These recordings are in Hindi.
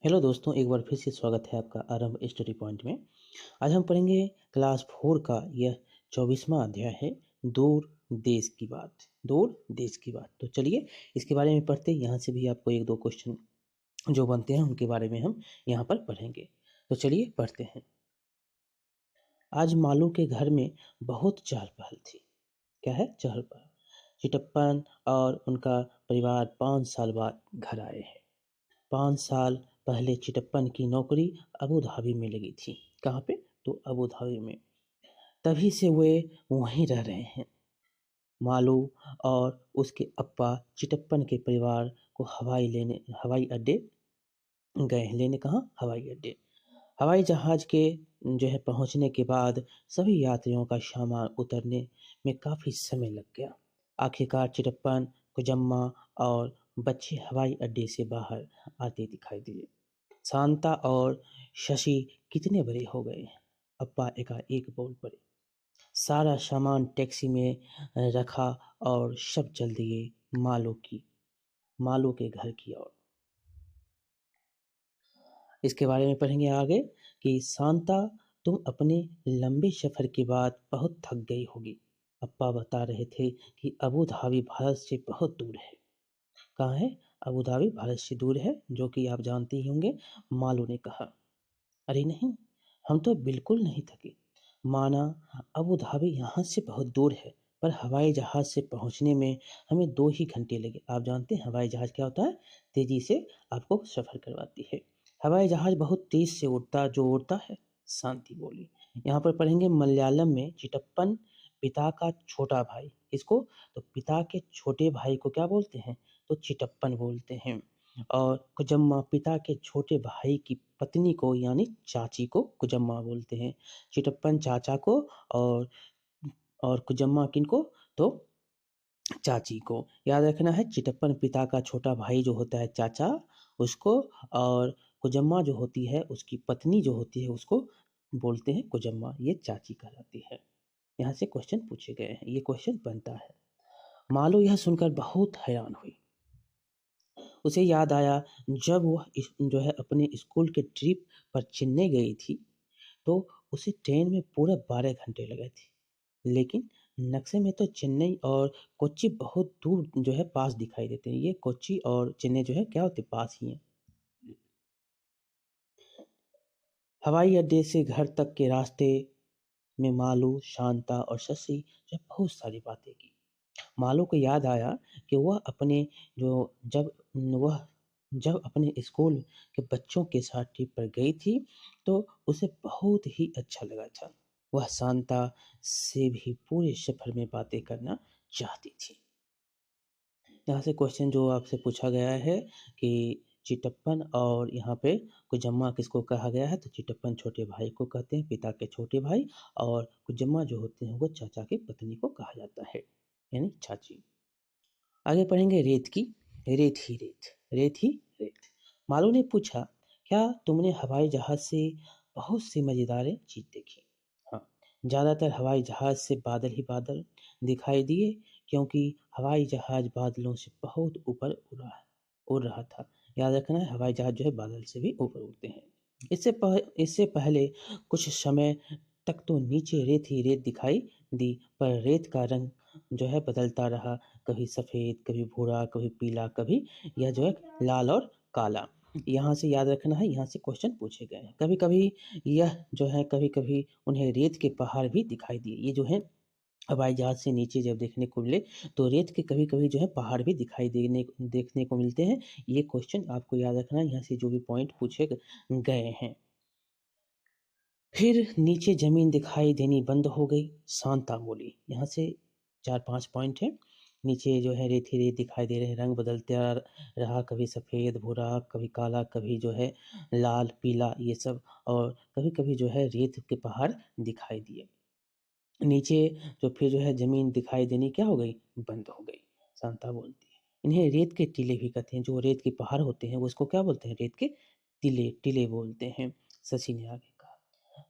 हेलो दोस्तों, एक बार फिर से स्वागत है आपका आरंभ स्टडी पॉइंट में। आज हम पढ़ेंगे क्लास 4 का यह 24वां अध्याय है, दूर देश की बात। दूर देश की बात, तो चलिए इसके बारे में पढ़ते हैं। यहाँ से भी आपको एक दो क्वेश्चन जो बनते हैं उनके बारे में हम यहाँ पर पढ़ेंगे। तो चलिए पढ़ते हैं। आज मालू के घर में बहुत चहल पहल थी। क्या है? चहल पहल। चिटप्पन और उनका परिवार 5 साल बाद घर आए हैं। 5 साल पहले चिटप्पन की नौकरी अबू धाबी में लगी थी। कहाँ पे? तो अबू धाबी में। तभी से वे वहीं रह रहे हैं। मालू और उसके अप्पा चिटप्पन के परिवार को हवाई अड्डे गए। लेने कहाँ? हवाई अड्डे। हवाई जहाज के पहुंचने के बाद सभी यात्रियों का सामान उतरने में काफी समय लग गया। आखिरकार चिटप्पन, कुजम्मा और बच्चे हवाई अड्डे से बाहर आते दिखाई दिए। शांता और शशि कितने बड़े हो गए! अप्पा एकाएक बोल पड़े। सारा सामान टैक्सी में रखा और सब चल दिए मालू के घर की ओर। इसके बारे में पढ़ेंगे आगे कि शांता, तुम अपने लंबे सफर के बाद बहुत थक गई होगी। अप्पा बता रहे थे कि अबू धाबी भारत से बहुत दूर है। कहाँ है? अबू धाबी भारत से दूर है, जो कि आप जानते ही होंगे। मालू ने कहा, अरे नहीं, हम तो बिल्कुल नहीं थके। माना अबू धाबी यहाँ से बहुत दूर है, पर हवाई जहाज से पहुँचने में हमें 2 ही घंटे लगे। आप जानते हैं हवाई जहाज क्या होता है? तेजी से आपको सफर करवाती है। हवाई जहाज बहुत तेज से उड़ता है। शांति बोली। यहाँ पर पढ़ेंगे मलयालम में चिटप्पन पिता का छोटा भाई। इसको तो पिता के छोटे भाई को क्या बोलते हैं? तो चिटप्पन बोलते हैं। और कुजम्मा पिता के छोटे भाई की पत्नी को यानी चाची को कुजम्मा बोलते हैं। चिटप्पन चाचा को और कुजम्मा किनको? तो चाची को। याद रखना है, चिटप्पन पिता का छोटा भाई जो होता है चाचा, उसको, और कुजम्मा जो होती है उसकी पत्नी जो होती है उसको बोलते हैं कुजम्मा। ये चाची कहलाती है। यहाँ से क्वेश्चन पूछे गए हैं, ये क्वेश्चन बनता है। मालू यह सुनकर बहुत हैरान हुई। उसे याद आया जब वह अपने स्कूल के ट्रिप पर चेन्नई गई थी, तो उसे ट्रेन में पूरे 12 घंटे लगे थे। लेकिन नक्शे में तो चेन्नई और कोच्चि बहुत दूर पास दिखाई देते हैं। ये कोच्चि और चेन्नई क्या होते हैं? पास ही हैं। हवाई अड्डे से घर तक के रास्ते में मालू, शांता और शशि बहुत सारी बातें की। मालू को याद आया कि जो जब वह जब अपने स्कूल के बच्चों के साथ ट्रिप पर गई थी, तो उसे बहुत ही अच्छा लगा था। वह शांता से भी पूरे सफर में बातें करना चाहती थी। यहाँ से क्वेश्चन जो आपसे पूछा गया है कि चिटप्पन और यहाँ पे कुजम्मा किसको कहा गया है? तो चिटप्पन छोटे भाई को कहते हैं, पिता के छोटे भाई, और कुजम्मा जो होते हैं वो चाचा की पत्नी को कहा जाता है, यानी चाची। आगे पढ़ेंगे रेत की। रेत ही रेत, रेत ही रेत। मालू ने पूछा, क्या तुमने हवाई जहाज से बहुत सी मजेदार चीज देखी? हाँ, ज्यादातर हवाई जहाज से बादल ही बादल दिखाई दिए, क्योंकि हवाई जहाज बादलों से बहुत ऊपर उड़ रहा था। याद रखना है, हवाई जहाज बादल से भी ऊपर उड़ते हैं। इससे पहले कुछ समय तक तो नीचे रेत ही रेत दिखाई दी, पर रेत का रंग बदलता रहा। कभी सफेद, कभी भूरा, कभी पीला, कभी यह लाल और काला। यहाँ से याद रखना है, यहाँ से क्वेश्चन पूछे गए हैं। कभी कभी यह कभी कभी उन्हें रेत के पहाड़ भी दिखाई दिए। ये हवाई जहाज से नीचे जब देखने को मिले, तो रेत के कभी कभी पहाड़ भी देखने को मिलते हैं। ये क्वेश्चन आपको याद रखना है, यहाँ से जो भी पॉइंट पूछे गए हैं। फिर नीचे जमीन दिखाई देनी बंद हो गई। शांता बोली। यहाँ से 4-5 पॉइंट है। नीचे रेत ही रेत दिखाई दे रहे हैं, रंग बदलता रहा, कभी सफ़ेद, भूरा, कभी काला, कभी लाल, पीला, ये सब। और कभी कभी रेत के पहाड़ दिखाई दिए। नीचे फिर जमीन दिखाई देनी क्या हो गई? बंद हो गई। शांता बोलती है। इन्हें रेत के टीले भी कहते हैं। जो रेत के पहाड़ होते हैं वो इसको क्या बोलते हैं? रेत के टीले टीले बोलते हैं। शशि ने आगे कहा,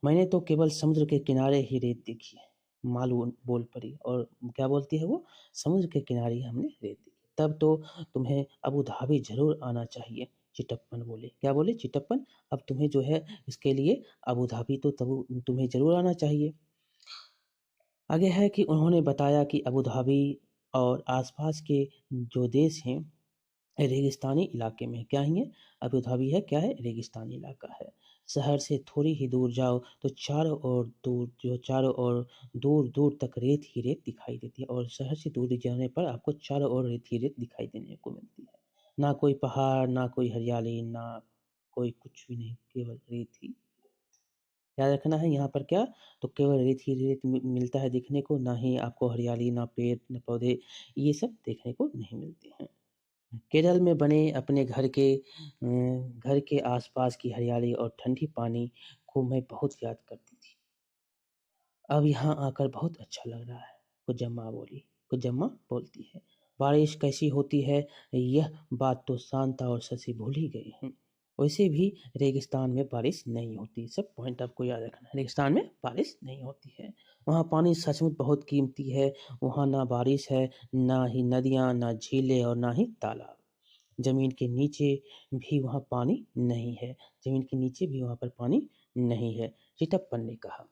मैंने तो केवल समुद्र के किनारे ही रेत देखी है। मालू बोल पड़ी। और क्या बोलती है वो? समुद्र के किनारे ही हमने रेत देखी। तब तो तुम्हें अबू धाबी जरूर आना चाहिए। चिटप्पन बोले। क्या बोले? चिटप्पन, अब तुम्हें जो है इसके लिए अबू धाबी तो तब तुम्हें ज़रूर आना चाहिए। आगे है कि उन्होंने बताया कि अबू धाबी और आसपास के जो देश हैं रेगिस्तानी इलाके में। क्या है ये? अबू धाबी है क्या है? रेगिस्तानी इलाका है। शहर से थोड़ी ही दूर जाओ तो चारों ओर दूर-दूर तक रेत ही रेत दिखाई देती है, और शहर से दूर जाने पर आपको चारों ओर रेत ही रेत दिखाई देने को मिलती है। ना कोई पहाड़, ना कोई हरियाली, ना कोई कुछ भी नहीं, केवल रेत ही। याद रखना है यहाँ पर क्या, तो केवल रेत ही रेत मिलता है देखने को, ना ही आपको हरियाली, ना पेड़, ना पौधे, ये सब देखने को नहीं मिलते हैं। केरल में बने अपने घर के आसपास की हरियाली और ठंडी पानी को मैं बहुत याद करती थी। अब यहाँ आकर बहुत अच्छा लग रहा है, कुजम्मा बोली। कुजम्मा बोलती है, बारिश कैसी होती है यह बात तो शांता और शशि भूल ही गए हैं। वैसे भी रेगिस्तान में बारिश नहीं होती, सब पॉइंट आपको याद रखना है। रेगिस्तान में बारिश नहीं होती है, वहाँ पानी सचमुच बहुत कीमती है। वहाँ ना बारिश है, ना ही नदियाँ, ना झीलें और ना ही तालाब। ज़मीन के नीचे भी वहाँ पानी नहीं है, ज़मीन के नीचे भी वहाँ पर पानी नहीं है, चिटप्पन ने कहा।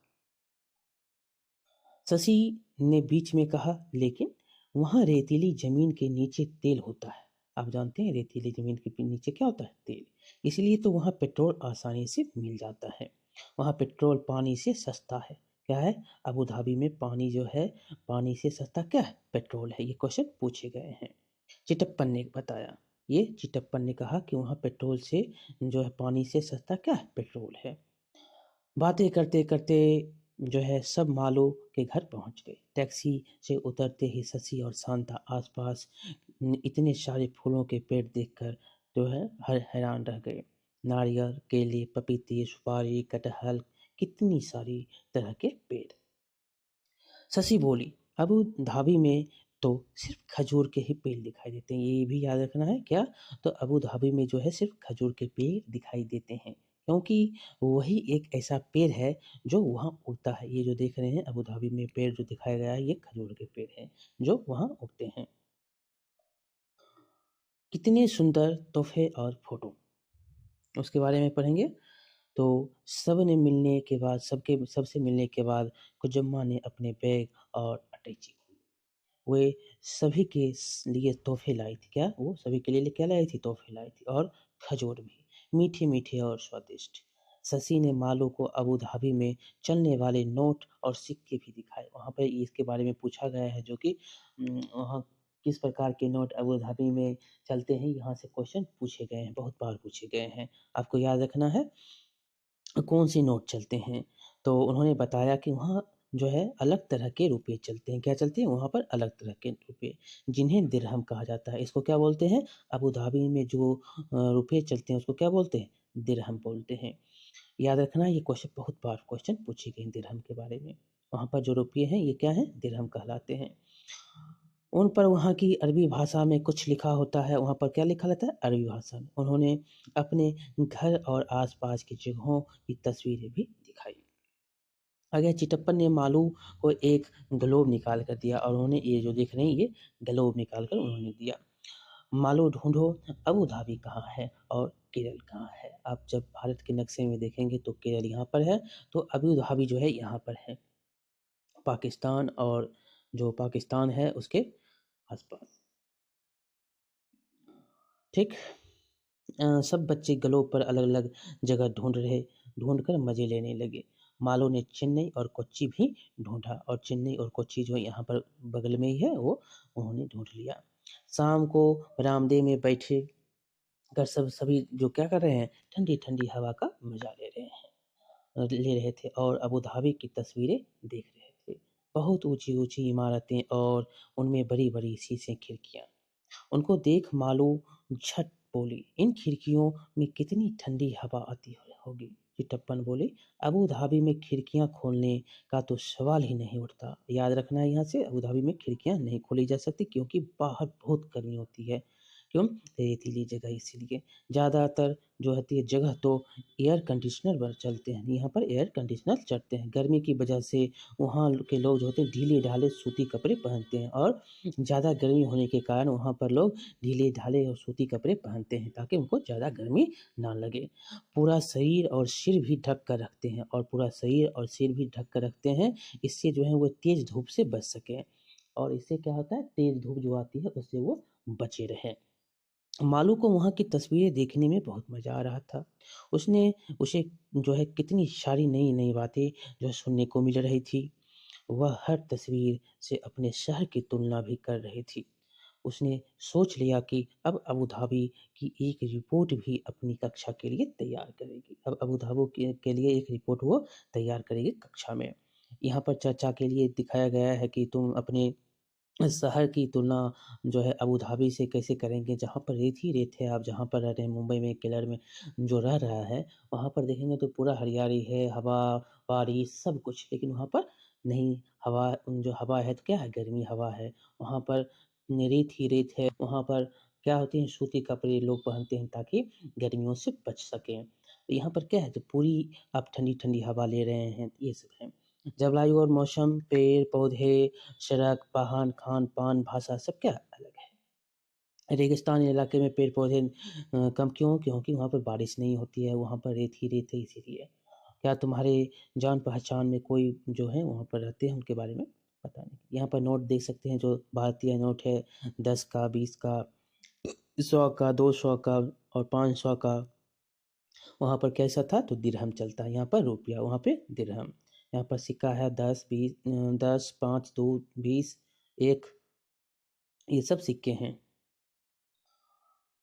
शशि ने बीच में कहा, लेकिन वहाँ रेतीली ज़मीन के नीचे तेल होता है। आप जानते हैं रेतीली ज़मीन के नीचे क्या होता है? तेल। इसलिए तो वहाँ पेट्रोल आसानी से मिल जाता है। वहाँ पेट्रोल पानी से सस्ता है। क्या है? अबू धाबी में पानी जो है, पानी से सस्ता क्या है? पेट्रोल है। ये क्वेश्चन पूछे गए हैं। चिटप्पन ने बताया। ये चिटप्पन ने कहा कि वहाँ पेट्रोल से जो है, पानी से सस्ता क्या है? पेट्रोल है। बातें करते-करते जो है सब मालो के घर पहुँच गए। टैक्सी से उतरते ही शशि और शांता आसपास इतने सारे फूलों के पेड़ देखकर जो है हैरान रह गए। नारियल, केले, पपीते, सुपारी, कटहल, कितनी सारी तरह के पेड़। शशि बोली, अबू धाबी में तो सिर्फ खजूर के ही पेड़ दिखाई देते हैं। ये भी याद रखना है क्या, तो अबू धाबी में जो है सिर्फ खजूर के पेड़ दिखाई देते हैं, क्योंकि वही एक ऐसा पेड़ है जो वहाँ उगता है। ये जो देख रहे हैं अबू धाबी में पेड़ जो दिखाया गया है, ये खजूर के पेड़ हैं जो वहाँ उगते हैं। कितने सुंदर तोहफे और फोटो, उसके बारे में पढ़ेंगे। तो सबसे मिलने के बाद कुजम्मा ने अपने बैग और अटैची, वे सभी के लिए तोहफे लाई थी। क्या वो सभी के लिए क्या लाई थी? तोहफे लाई थी, और खजूर भी, मीठे मीठे और स्वादिष्ट। शशि ने मालो को अबू धाबी में चलने वाले नोट और सिक्के भी दिखाए। वहाँ पर इसके बारे में पूछा गया है, जो कि वहाँ किस प्रकार के नोट अबू धाबी में चलते हैं, यहाँ से क्वेश्चन पूछे गए हैं, बहुत बार पूछे गए हैं। आपको याद रखना है कौन से नोट चलते हैं। तो उन्होंने बताया कि वहाँ जो है अलग तरह के रुपए चलते हैं। क्या चलते हैं? वहाँ पर अलग तरह के रुपए, जिन्हें दिरहम कहा जाता है। इसको क्या बोलते हैं? अबू धाबी में जो रुपए चलते हैं उसको क्या बोलते हैं? दिरहम बोलते हैं। याद रखना, ये क्वेश्चन बहुत बार क्वेश्चन पूछे गए दिरहम के बारे में। वहाँ पर जो रुपये हैं ये क्या है? दिरहम कहलाते हैं। उन पर वहाँ की अरबी भाषा में कुछ लिखा होता है। वहाँ पर क्या लिखा रहता है? अरबी भाषा में। उन्होंने अपने घर और आसपास की जगहों की तस्वीरें भी दिखाई। आगे चिटप्पन ने मालू को एक ग्लोब निकाल कर दिया, और उन्होंने ये जो देख रहे हैं ये ग्लोब निकाल कर उन्होंने दिया। मालो ढूंढो अबू धाबी कहाँ है और केरल कहाँ है। आप जब भारत के नक्शे में देखेंगे तो केरल यहाँ पर है, तो अबू धाबी जो है यहाँ पर है, पाकिस्तान, और जो पाकिस्तान है उसके आसपास। ठीक। सब बच्चे ग्लोब पर अलग-अलग जगह ढूँढकर मज़े लेने लगे। मालो ने चेन्नई और कोच्चि भी ढूँढा, और चेन्नई और कोच्चि जो यहाँ पर बगल में ही है वो उन्होंने ढूँढ लिया। शाम को बरामदे में बैठे कर सभी जो क्या कर रहे हैं, ठंडी-ठंडी हवा का मज़ा ले रहे थे और अबू धाबी की तस्वीरें देख रहे थे। बहुत ऊँची-ऊँची इमारतें और उनमें बड़ी-बड़ी शीशे खिड़कियाँ। उनको देख मालू झट बोली, इन खिड़कियों में कितनी ठंडी हवा आती होगी। चिटप्पन बोले, अबू धाबी में खिड़कियां खोलने का तो सवाल ही नहीं उठता। याद रखना है यहाँ से, अबू धाबी में खिड़कियां नहीं खोली जा सकती, क्योंकि बाहर बहुत गर्मी होती है। क्यों? रेतीली जगह इसीलिए। ज़्यादातर जो होती है जगह तो एयर कंडीशनर पर चलते हैं, यहाँ पर एयर कंडीशनर चलते हैं। गर्मी की वजह से वहाँ के लोग जो होते हैं ढीले-ढाले सूती कपड़े पहनते हैं और ज़्यादा गर्मी होने के कारण वहाँ पर लोग ढीले-ढाले और सूती कपड़े पहनते हैं ताकि उनको ज़्यादा गर्मी ना लगे। पूरा शरीर और सिर भी ढक कर रखते हैं और पूरा शरीर और सिर भी ढक कर रखते हैं, इससे जो है वो तेज़ धूप से बच सकें और इससे क्या होता है तेज़ धूप जो आती है उससे वो बचे रहें। मालू को वहाँ की तस्वीरें देखने में बहुत मज़ा आ रहा था। उसने उसे जो है कितनी सारी नई-नई बातें जो है सुनने को मिल रही थी। वह हर तस्वीर से अपने शहर की तुलना भी कर रही थी। उसने सोच लिया कि अब अबू धाबी की एक रिपोर्ट भी अपनी कक्षा के लिए तैयार करेगी। अब अबू धाबी के लिए एक रिपोर्ट वो तैयार करेगी कक्षा में। यहाँ पर चर्चा के लिए दिखाया गया है कि तुम अपने शहर की तुलना जो है अबू धाबी से कैसे करेंगे, जहाँ पर रेत ही रेत है। आप जहाँ पर रह रहे हैं मुंबई में, केरल में जो रह रहा है, वहाँ पर देखेंगे तो पूरा हरियाली है, हवा, बारिश सब कुछ। लेकिन वहाँ पर नहीं, हवा जो हवा है तो क्या है, गर्मी हवा है। वहाँ पर रेत ही रेत है, वहाँ पर क्या होते हैं सूती कपड़े लोग पहनते हैं ताकि गर्मियों से बच सकें। यहाँ पर क्या है तो पूरी आप ठंडी-ठंडी हवा ले रहे हैं, ये सब है। जलवायु और मौसम, पेड़-पौधे, सड़क, वाहन, खान-पान, भाषा सब क्या अलग है। रेगिस्तान इलाके में पेड़-पौधे कम क्यों? क्योंकि वहाँ पर बारिश नहीं होती है, वहाँ पर रेत ही रेत है इसीलिए। क्या तुम्हारे जान-पहचान में कोई जो है वहाँ पर रहते हैं उनके बारे में पता नहीं। यहाँ पर नोट देख सकते हैं जो भारतीय नोट है 10 का, 20 का, 100 का, 200 का और 500 का। वहाँ पर कैसा था तो दिरहम चलता है, यहाँ पर रुपया, वहाँ पे दिरहम। यहाँ पर सिक्का है 10, 20 10, 5, 2, 20, 1 ये सब सिक्के हैं।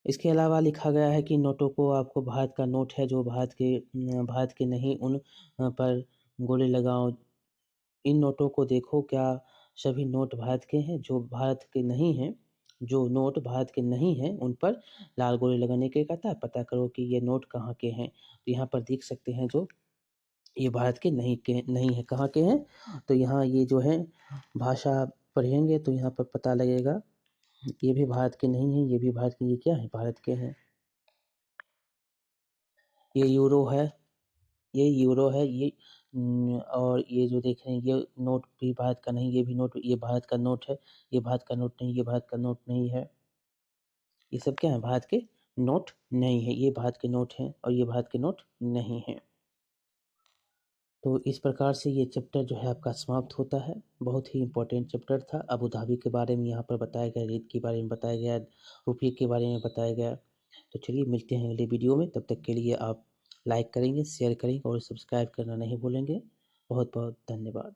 इसके अलावा लिखा गया है कि नोटों को आपको भारत का नोट है जो भारत के नहीं उन पर गोले लगाओ। इन नोटों को देखो क्या सभी नोट भारत के हैं? जो भारत के नहीं हैं जो नोट भारत के नहीं हैं उन पर लाल गोले लगाने के कहता है पता करो कि ये नोट कहाँ के हैं। तो यहाँ पर देख सकते हैं जो ये भारत के नहीं है, कहाँ के हैं? तो यहाँ ये जो है भाषा पढ़ेंगे तो यहाँ पर पता लगेगा। ये भी भारत के नहीं हैं, ये भी भारत के, ये क्या है? भारत के हैं। ये यूरो है, ये यूरो है, ये और ये जो देख रहे हैं ये नोट भी भारत का नहीं, ये भी नोट ये भारत का नोट है, ये भारत का नोट नहीं, ये भारत का नोट नहीं है। ये सब क्या है? भारत के नोट नहीं है, ये भारत के नोट हैं और ये भारत के नोट नहीं हैं। तो इस प्रकार से ये चैप्टर जो है आपका समाप्त होता है। बहुत ही इम्पोर्टेंट चैप्टर था। अबू धाबी के बारे में यहाँ पर बताया गया, रेत के बारे में बताया गया, रुपये के बारे में बताया गया। तो चलिए मिलते हैं अगले वीडियो में, तब तक के लिए आप लाइक करेंगे, शेयर करेंगे और सब्सक्राइब करना नहीं भूलेंगे। बहुत-बहुत धन्यवाद।